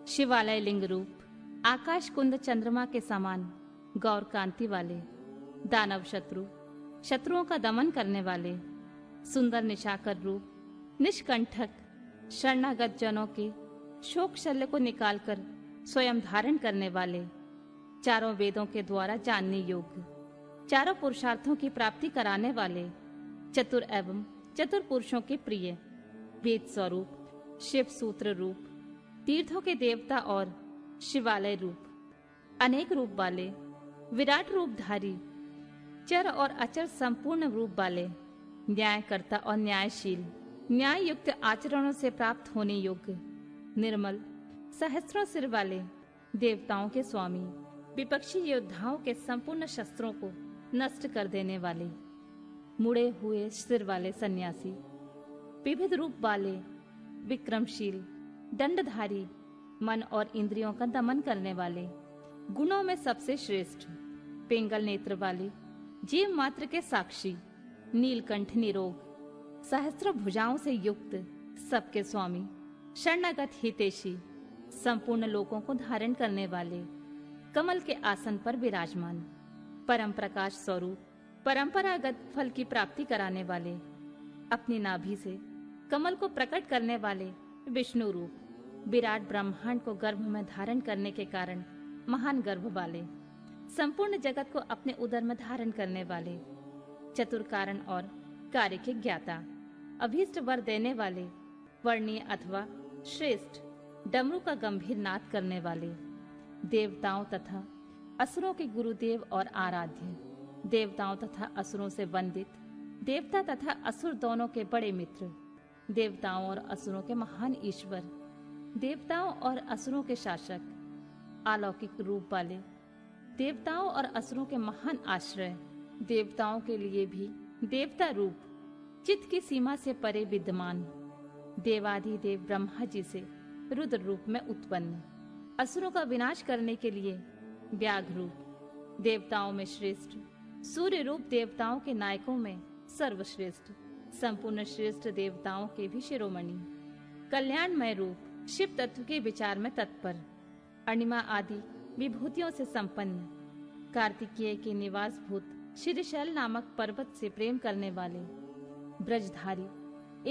शिवालय लिंग रूप, आकाश कुंद चंद्रमा के समान गौर कांति वाले, दानव शत्रु, शत्रुओं का दमन करने वाले, सुंदर निशाकर रूप, निष्कंठक, शरणागत जनों के शोक शल्य को निकालकर स्वयं धारण करने वाले, चारों वेदों के द्वारा जानने योग्य, चारों पुरुषार्थों की प्राप्ति कराने वाले, चतुर एवं चतुर पुरुषों के प्रिय, वेद स्वरूप, शिव सूत्र रूप, तीर्थों के देवता और शिवालय रूप, अनेक रूप वाले, विराट रूपधारी, चर और अचर संपूर्ण रूप वाले, न्यायकर्ता और न्यायशील, न्याय युक्त आचरणों से प्राप्त होने योग्य, निर्मल, सहस्रों सिर वाले, देवताओं के स्वामी, विपक्षी योद्धाओं के संपूर्ण शस्त्रों को नष्ट कर देने वाले, मुड़े हुए सिर वाले सन्यासी, विविध रूप वाले, विक्रमशील, दंडधारी, मन और इंद्रियों का दमन करने वाले, गुणों में सबसे श्रेष्ठ, पिंगल नेत्र वाले, जीव मात्र के साक्षी, नीलकंठ निरोग, सहस्त्र भुजाओं से युक्त, सबके स्वामी, शरणागत हितैषी, संपूर्ण लोकों को धारण करने वाले, कमल के आसन पर विराजमान, परम प्रकाश स्वरूप, परंपरागत फल की प्राप्ति कराने वाले, अपनी नाभि से कमल को प्रकट करने वाले विष्णु रूप, विराट ब्रह्मांड को गर्भ में धारण करने के कारण महान गर्भ वाले, संपूर्ण जगत को अपने उदर में धारण करने वाले, चतुर कारण और कार्य के ज्ञाता, अभीष्ट वर देने वाले, वर्णीय अथवा श्रेष्ठ, डमरू का गंभीर नाद करने वाले, देवताओं तथा असुरों के गुरुदेव और आराध्य, देवताओं तथा असुरों से वंदित, देवता तथा असुर दोनों के बड़े मित्र, देवताओं और असुरों के महान ईश्वर, देवताओं और असुरों के शासक, अलौकिक रूप वाले, देवताओं और असुरों के महान आश्रय, देवताओं के लिए भी देवता रूप, चित्त की सीमा से परे विद्यमान, देवाधिदेव ब्रह्मा जी से रुद्र रूप में उत्पन्न, असुरों का विनाश करने के लिए व्याघ्र रूप, देवताओं में श्रेष्ठ, सूर्य रूप, देवताओं के नायकों में सर्वश्रेष्ठ, संपूर्ण श्रेष्ठ देवताओं के भी शिरोमणि, कल्याणमय रूप, शिव तत्व के विचार में तत्पर, अणिमा आदि विभूतियों से संपन्न, कार्तिकेय के निवास भूत श्रीशैल नामक पर्वत से प्रेम करने वाले, ब्रजधारी,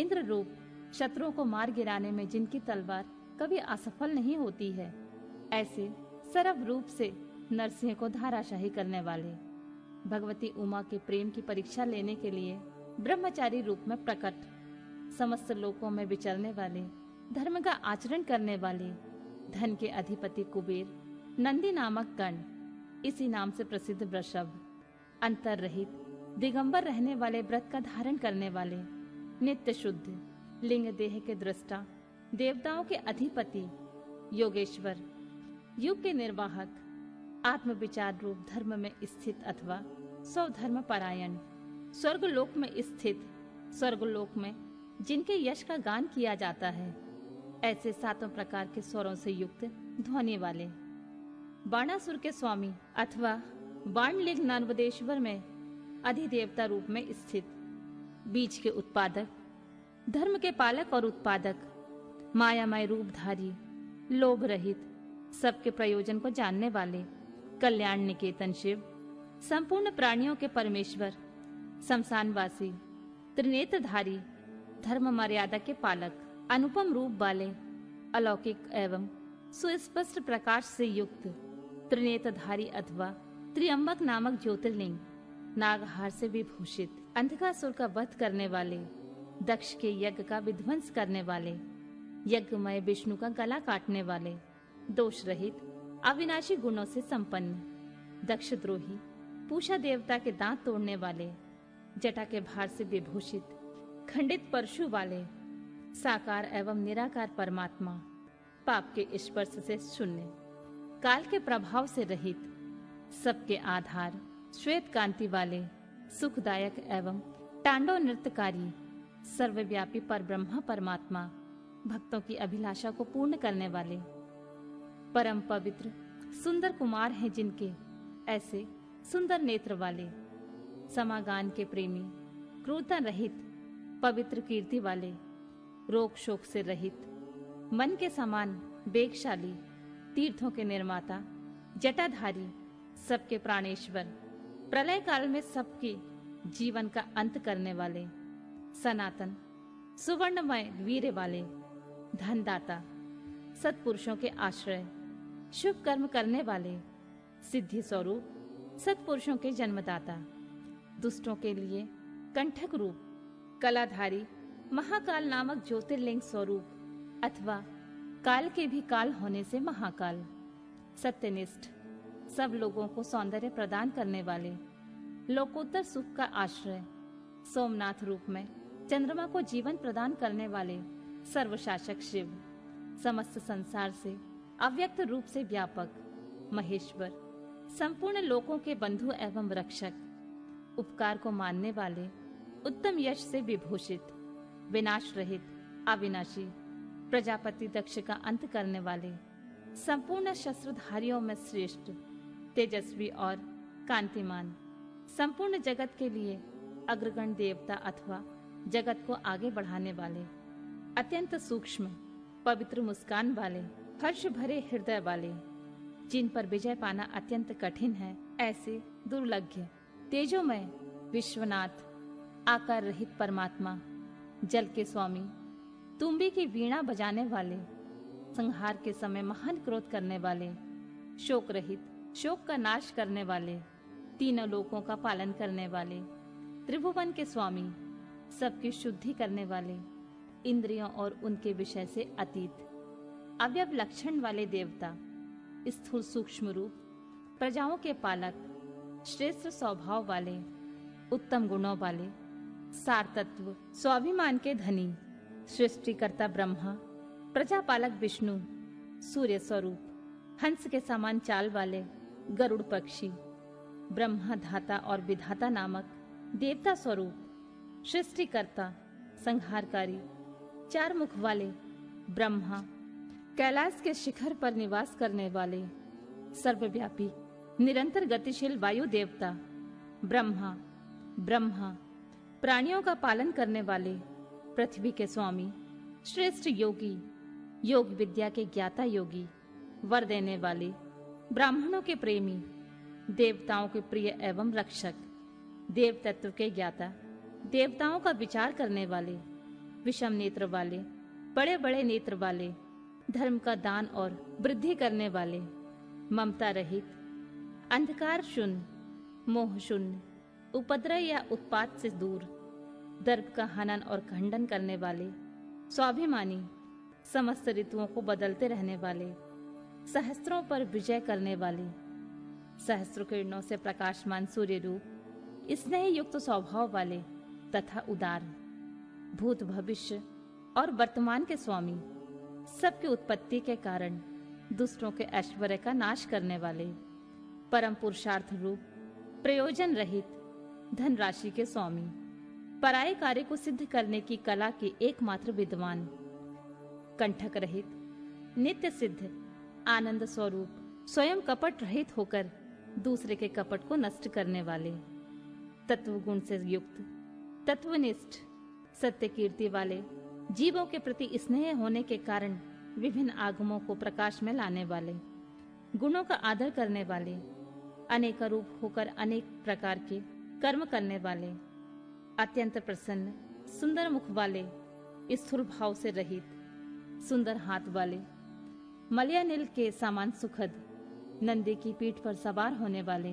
इंद्र रूप, शत्रुओं को मार गिराने में जिनकी तलवार कभी असफल नहीं होती है, ऐसे सरव रूप से नरसिंह को धाराशाही करने वाले, भगवती उमा के प्रेम की परीक्षा लेने के लिए ब्रह्मचारी रूप में प्रकट, समस्त लोकों में विचरने वाले, धर्म का आचरण करने वाले, धन के अधिपति कुबेर, नंदी नामक गण, इसी नाम से प्रसिद्ध वृषभ, अंतर रहित, दिगंबर रहने वाले, व्रत का धारण करने वाले, नित्य शुद्ध, लिंग देह के दृष्टा, देवताओं के अधिपति, योगेश्वर, युग के निर्वाहक, आत्म विचार रूप धर्म में स्थित अथवा स्वधर्म परायण, स्वर्गलोक में स्थित, स्वर्गलोक में जिनके यश का गान किया जाता है, ऐसे सातों प्रकार के स्वरों से युक्त ध्वनि वाले, बाणासुर के स्वामी अथवा बाणलिंग नर्मदेश्वर में अधिदेवता रूप में स्थित, बीज के उत्पादक, धर्म के पालक और उत्पादक, मायामय रूपधारी, लोभ रहित, सबके प्रयोजन को जानने वाले, कल्याण निकेतन शिव, संपूर्ण प्राणियों के परमेश्वर, शमशानवासी, त्रिनेत्रधारी, धर्म मर्यादा के पालक, अनुपम रूप वाले, अलौकिक एवं सुस्पष्ट प्रकाश से युक्त, त्रिनेत्रधारी अथवा त्रियंबक नामक ज्योतिर्लिंग, नागहार से विभूषित, अंधकासुर का वध करने वाले, दक्ष के यज्ञ का विध्वंस करने वाले, यज्ञमय विष्णु का गला काटने वाले, दोष रहित, अविनाशी गुणों से संपन्न, दक्ष द्रोही, पूषा देवता के दांत तोड़ने वाले, जटा के भार से विभूषित, खंडित परशु वाले, साकार एवं निराकार परमात्मा, पाप के स्पर्श से शून्य, काल के प्रभाव से रहित, सबके आधार, श्वेत कांति वाले, सुखदायक एवं तांडव नृत्यकारी, सर्वव्यापी पर ब्रह्मा परमात्मा, भक्तों की अभिलाषा को पूर्ण करने वाले, परम पवित्र सुंदर कुमार हैं जिनके ऐसे सुंदर नेत्र वाले, समागान के प्रेमी, क्रूरता रहित, पवित्र कीर्ति वाले, रोग शोक से रहित, मन के समान वेगशाली, तीर्थों के निर्माता, जटाधारी, सबके प्राणेश्वर, प्रलय काल में सबके जीवन का अंत करने वाले, सनातन सुवर्णमय वीर वाले, धनदाता, सत्पुरुषों के आश्रय, शुभ कर्म करने वाले, सिद्धि स्वरूप, सत्पुरुषों के जन्मदाता, दुष्टों के लिए कंठक रूप, कलाधारी महाकाल नामक ज्योतिर्लिंग स्वरूप अथवा काल के भी काल होने से महाकाल। सत्यनिष्ठ, सब लोगों को सौंदर्य प्रदान करने वाले, लोकोत्तर सुख का आश्रय, सोमनाथ रूप में चंद्रमा को जीवन प्रदान करने वाले सर्वशासक शिव, समस्त संसार से अव्यक्त रूप से व्यापक महेश्वर, संपूर्ण लोकों के बंधु एवं रक्षक, उपकार को मानने वाले, उत्तम यश से विभूषित, विनाश रहित, अविनाशी, प्रजापति दक्ष का अंत करने वाले, संपूर्ण शस्त्रधारियों में श्रेष्ठ, तेजस्वी और कांतिमान, संपूर्ण जगत के लिए अग्रगण देवता अथवा जगत को आगे बढ़ाने वाले, अत्यंत सूक्ष्म पवित्र मुस्कान वाले, हर्ष भरे हृदय वाले, जिन पर विजय पाना अत्यंत कठिन है, ऐसे दुर्लभ्य तेजोमय विश्वनाथ, आकार रहित परमात्मा, जल के स्वामी, तुम्बी की वीणा बजाने वाले, संहार के समय महान क्रोध करने वाले, शोक रहित, शोक का नाश करने वाले, तीनों लोकों का पालन करने वाले, त्रिभुवन के स्वामी, सबकी शुद्धि करने वाले, इंद्रियों और उनके विषय से अतीत, अव्यव लक्षण वाले देवता, स्थूल सूक्ष्म रूप, प्रजाओं के पालक, श्रेष्ठ स्वभाव वाले, उत्तम गुणों वाले, सार तत्व, स्वाभिमान के धनी, सृष्टिकर्ता ब्रह्मा, प्रजापालक विष्णु, सूर्य स्वरूप, हंस के समान चाल वाले, गरुड़ पक्षी, ब्रह्मा धाता और विधाता नामक देवता स्वरूप, सृष्टिकर्ता, संहारकारी, चार मुख वाले, ब्रह्मा, कैलाश के शिखर पर निवास करने वाले, सर्वव्यापी, निरंतर गतिशील वायु देवता, ब्रह्मा, ब्रह्मा, प्राणियों का पालन करने वाले, पृथ्वी के स्वामी, श्रेष्ठ योगी, योग विद्या के ज्ञाता योगी, वर देने वाले, ब्राह्मणों के प्रेमी, देवताओं के प्रिय एवं रक्षक, देव तत्व के ज्ञाता, देवताओं का विचार करने वाले, विषम नेत्र वाले, बड़े बड़े नेत्र वाले, धर्म का दान और वृद्धि करने वाले, ममता रहित, अंधकार शून्य, मोह शून्य, उपद्रव या उत्पात से दूर, दर्प का हनन और खंडन करने वाले, स्वाभिमानी, समस्त ऋतुओं को बदलते रहने वाले, सहस्त्रों पर विजय करने वाले, सहस्त्र किरणों से प्रकाशमान सूर्य रूप, स्नेह युक्त स्वभाव वाले तथा उदार, भूत भविष्य और वर्तमान के स्वामी, सबकी उत्पत्ति के कारण दुष्टों के ऐश्वर्य का नाश करने वाले, परम पुरुषार्थ रूप, प्रयोजन रहित, धनराशि के स्वामी, पराये कार्य को सिद्ध करने की कला के एकमात्र विद्वान, कंठक रहित, नित्य सिद्ध, आनंद स्वरूप, स्वयं कपट रहित होकर दूसरे के कपट को नष्ट करने वाले, तत्व गुण से युक्त, तत्वनिष्ठ, सत्य कीर्ति वाले, जीवों के प्रति स्नेह होने के कारण विभिन्न आगमों को प्रकाश में लाने वाले, गुणों का आदर करने वाले, अनेक रूप होकर अनेक प्रकार के कर्म करने वाले, अत्यंत प्रसन्न, सुंदर मुख वाले, स्थूल भाव से रहित, सुंदर हाथ वाले, मलयानिल के समान सुखद, नंदी की पीठ पर सवार होने वाले,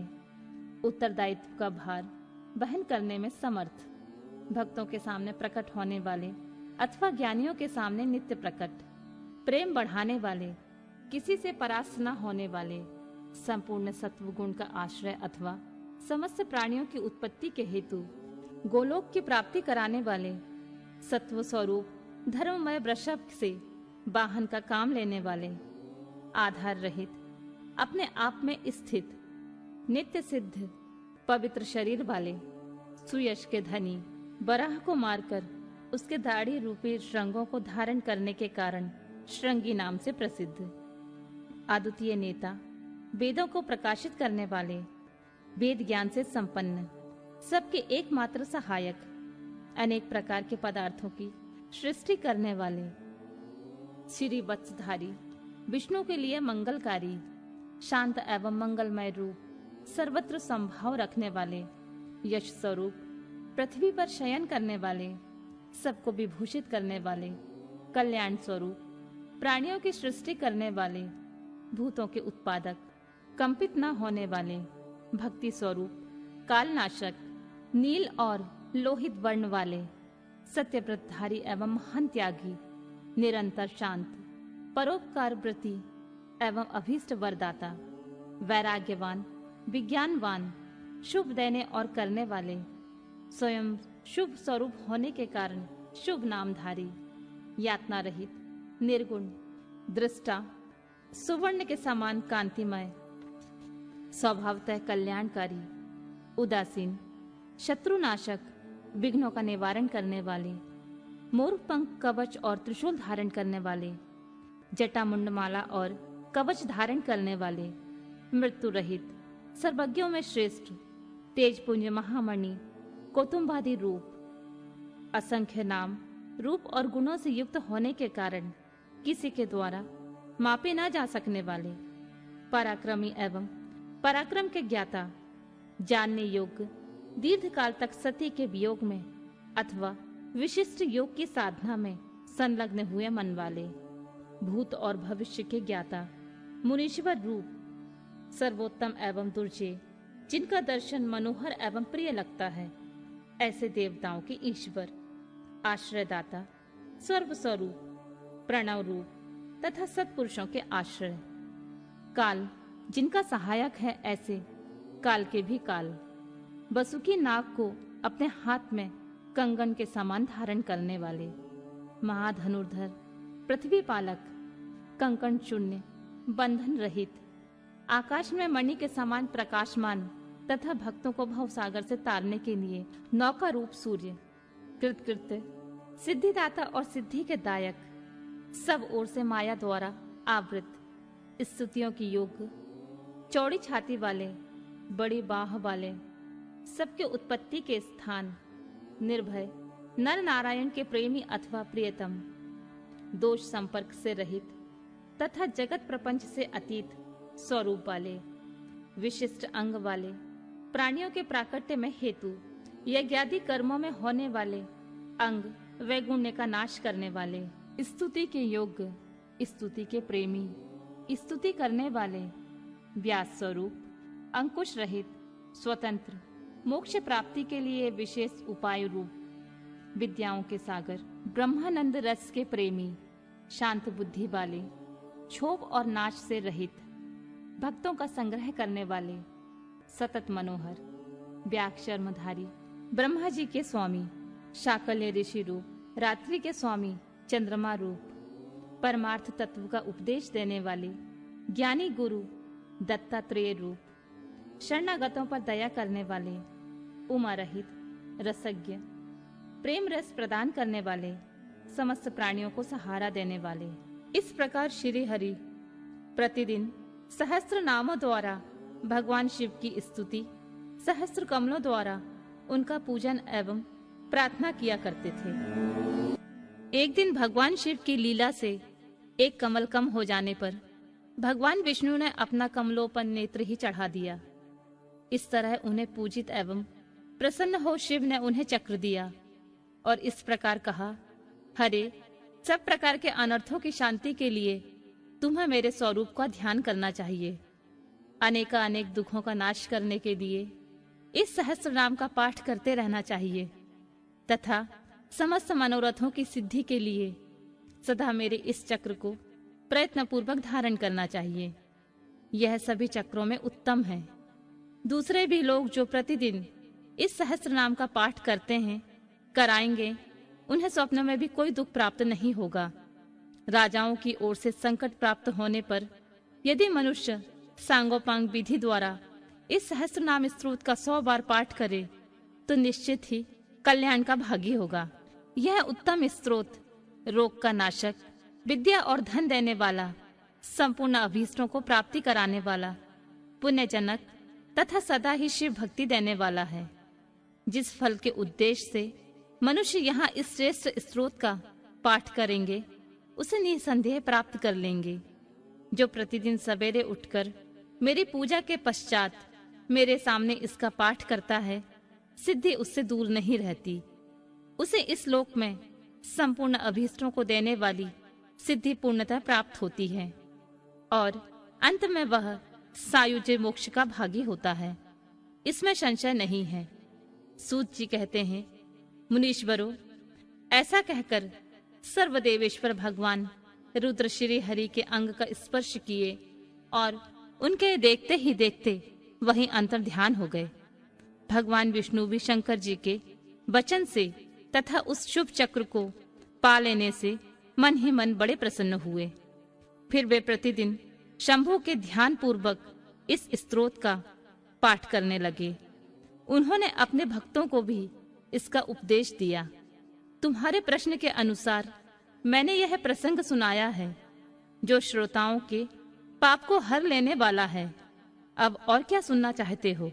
उत्तरदायित्व का भार वहन करने में समर्थ, भक्तों के सामने प्रकट होने वाले अथवा ज्ञानियों के सामने नित्य प्रकट, प्रेम बढ़ाने वाले, किसी से परास्त न होने वाले, संपूर्ण सत्व गुण का आश्रय अथवा समस्त प्राणियों की उत्पत्ति के हेतु गोलोक की प्राप्ति कराने वाले, सत्व स्वरूप, धर्ममय वृषभ से वाहन का काम लेने वाले, आधार रहित, अपने आप में स्थित, नित्य सिद्ध, पवित्र शरीर वाले, सुयश के धनी, बराह को मारकर उसके दाढ़ी रूपी श्रृंगों को धारण करने के कारण श्रृंगी नाम से प्रसिद्ध, अद्वितीय नेता, वेदों को प्रकाशित करने वाले, वेद ज्ञान से संपन्न, सबके एकमात्र सहायक, अनेक प्रकार के पदार्थों की सृष्टि करने वाले, श्री वत्सधारी, विष्णु के लिए मंगलकारी, शांत एवं मंगलमय रूप, सर्वत्र संभाव रखने वाले, यश स्वरूप, पृथ्वी पर शयन करने वाले, सबको विभूषित करने वाले, कल्याण स्वरूप, प्राणियों की सृष्टि करने वाले, भूतों के उत्पादक, कंपित न होने वाले, भक्ति स्वरूप, कालनाशक, नील और लोहित वर्ण वाले, सत्यव्रतधारी एवं महान त्यागी, निरंतर शांत, परोपकार व्रती एवं अभीष्ट वरदाता, वैराग्यवान, विज्ञानवान, शुभ देने और करने वाले, स्वयं शुभ स्वरूप होने के कारण शुभ नामधारी, यातना रहित, निर्गुण, दृष्टा, सुवर्ण के समान कांतिमय, स्वभावतः कल्याणकारी, उदासीन, शत्रुनाशक, विघ्नों का निवारण करने वाले, मोर पंख, कवच और त्रिशूल धारण करने वाले, जटा मुंडमाला और कवच धारण करने वाले, मृत्यु रहित, सर्वज्ञों में श्रेष्ठ, तेजपुंज महामणि, कौतुंबादि रूप, असंख्य नाम, रूप और गुणों से युक्त होने के कारण किसी के द्वारा मापे ना जा सकने वाले, पराक्रमी एवं पराक्रम के ज्ञाता, जानने योग्य, दीर्घ काल तक सती के वियोग में अथवा विशिष्ट योग की साधना में संलग्न हुए मन वाले, भूत और भविष्य के ज्ञाता, मुनीश्वर रूप, सर्वोत्तम एवं दुर्जय, जिनका दर्शन मनोहर एवं प्रिय लगता है, ऐसे देवताओं के ईश्वर, आश्रयदाता, सर्व स्वरूप, प्रणव रूप तथा सत्पुरुषों के आश्रय, काल, जिनका सहायक है, ऐसे काल के भी काल, बसुकी नाग को अपने हाथ में कंगन के समान धारण करने वाले, महाधनुर्धर, पृथ्वी पालक, कंकण शून्य, बंधन रहित, आकाश में मणि के समान प्रकाशमान तथा भक्तों को भवसागर से तारने के लिए नौका रूप सूर्य, कृतकृत्य, सिद्धिदाता और सिद्धि के दायक, सब ओर से माया द्वारा आवृत, स्तुतियों की योग्य, चौड़ी छाती वाले, बड़ी बाह वाले, सबके उत्पत्ति के स्थान, निर्भय, नर नारायण के प्रेमी अथवा प्रियतम, दोष संपर्क से रहित तथा जगत प्रपंच से अतीत स्वरूप वाले, विशिष्ट अंग वाले, प्राणियों के प्राकट्य में हेतु, यज्ञादि कर्मों में होने वाले अंग वैगुण्य का नाश करने वाले, स्तुति के योग्य, स्तुति के प्रेमी, स्तुति करने वाले, व्यास स्वरूप, अंकुश रहित, स्वतंत्र, मोक्ष प्राप्ति के लिए विशेष उपाय रूप, विद्याओं के सागर, ब्रह्मानंद रस के प्रेमी, शांत बुद्धि वाले, क्षोभ और नाश से रहित, भक्तों का संग्रह करने वाले, सतत मनोहर, व्याक्षर्मधारी, ब्रह्मा जी के स्वामी, शाकल्य ऋषि रूप, रात्रि के स्वामी, चंद्रमा रूप, परमार्थ तत्व का उपदेश देने वाले, ज्ञानी गुरु, दत्तात्रेय रूप, शरणागतों पर दया करने वाले, उमा रहित, रसज्ञ, प्रेम रस प्रदान करने वाले, समस्त प्राणियों को सहारा देने वाले। इस प्रकार श्री हरि प्रतिदिन सहस्त्र नामों द्वारा भगवान शिव की स्तुति, सहस्त्र कमलों द्वारा उनका पूजन एवं प्रार्थना किया करते थे। एक दिन भगवान शिव की लीला से एक कमल कम हो जाने पर भगवान विष्णु ने अपना कमलोपन नेत्र ही चढ़ा दिया। इस तरह उन्हें पूजित एवं प्रसन्न हो शिव ने उन्हें चक्र दिया और इस प्रकार कहा, हरे, सब प्रकार के अनर्थों की शांति के लिए तुम्हें मेरे स्वरूप का ध्यान करना चाहिए। अनेक दुखों का नाश करने के लिए इस सहस्त्र नाम का पाठ करते रहना चाहिए तथा समस्त मनोरथों की सिद्धि के लिए सदा मेरे इस चक्र को प्रयत्न पूर्वक धारण करना चाहिए। यह सभी चक्रों में उत्तम है। दूसरे भी लोग जो प्रतिदिन इस सहस्त्र नाम का पाठ करते हैं, कराएंगे, उन्हें स्वप्न में भी कोई दुख प्राप्त नहीं होगा। राजाओं की ओर से संकट प्राप्त होने पर यदि मनुष्य सांगोपांग विधि द्वारा इस सहस्त्र नाम स्तोत्र का 100 बार पाठ करे तो निश्चित ही कल्याण का भागी होगा। यह उत्तम स्तोत्र रोग का नाशक, विद्या और धन देने वाला, संपूर्ण अभीष्टों को प्राप्ति कराने वाला, पुण्यजनक तथा सदा ही शिव भक्ति देने वाला है। जिस फल के उद्देश्य से मनुष्य यहाँ इस श्रेष्ठ स्तोत्र का पाठ करेंगे उसे निसंदेह प्राप्त कर लेंगे। जो प्रतिदिन सवेरे उठकर मेरी पूजा के पश्चात मेरे सामने इसका पाठ करता है, सिद्धि उससे दूर नहीं रहती। उसे इस लोक में संपूर्ण अभीष्टों को देने वाली सिद्धि पूर्णतः प्राप्त होती है और अंत में वह सायुज्य मोक्ष का भागी होता है। इसमें संशय नहीं है। सूत जी कहते हैं, मुनीश्वरों, ऐसा कहकर सर्वदेवेश्वर भगवान रुद्र श्री हरि के अंग का स्पर्श किए और उनके देखते ही देखते वहीं अंतर ध्यान हो गए। भगवान विष्णु भी शंकर जी के वचन से तथा उस शुभ चक्र को पा लेने से मन ही मन बड़े प्रसन्न हुए। फिर वे प्रतिदिन शंभु के ध्यान पूर्वक इस स्तोत्र का पाठ करने लगे। उन्होंने अपने भक्तों को भी इसका उपदेश दिया। तुम्हारे प्रश्न के अनुसार मैंने यह प्रसंग सुनाया है जो श्रोताओं के पाप को हर लेने वाला है। अब और क्या सुनना चाहते हो?